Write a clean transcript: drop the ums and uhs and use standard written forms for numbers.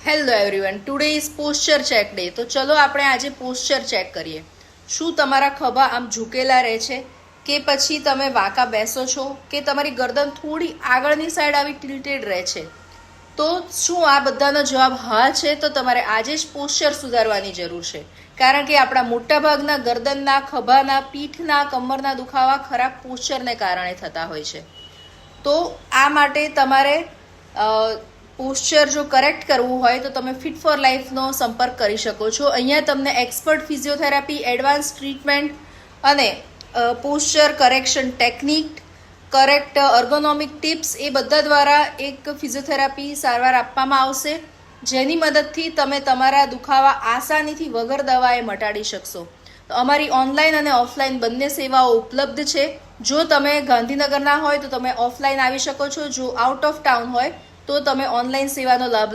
Hello everyone, today is posture check day. તો ચલો આપણે આજે પોસ્ચર ચેક કરીએ. શું તમારા ખભા આમ ઝૂકેલા રહે છે, કે પછી તમે વાંકા બેસો છો, કે તમારી ગરદન થોડી આગળની સાઈડ આવી ટિલ્ટેડ રહે છે? તો શું આ બધાનો જવાબ હા છે? તો તમારે આજે જ પોસ્ચર સુધારવાની જરૂર છે, કારણ કે આપણા મોટાભાગના ગરદનના, ખભાના, પીઠના, કમરના દુખાવા ખરાબ પોસ્ચરને કારણે થતા હોય છે. તો આ માટે તમારે પોસ્ચર જો કરેક્ટ કરવું હોય તો તમે ફિટ ફોર લાઈફનો સંપર્ક કરી શકો છો. અહીંયા તમને એક્સપર્ટ ફિઝિયોથેરાપી, એડવાન્સ ટ્રીટમેન્ટ અને posture correction technique, correct ergonomic tips એ બધા દ્વારા એક ફિઝિયોથેરાપી સારવાર આપવામાં આવશે, જેની મદદથી તમે તમારા દુખાવા આસાનીથી વગર દવાએ મટાડી શકશો. તો અમારી ઓનલાઈન અને ઓફલાઈન બંને સેવાઓ ઉપલબ્ધ છે. જો તમે ગાંધીનગરના હોય તો તમે ઓફલાઈન આવી શકો છો. જો આઉટ ઓફ ટાઉન હોય તો તમે ઓનલાઈન સેવાનો લાભ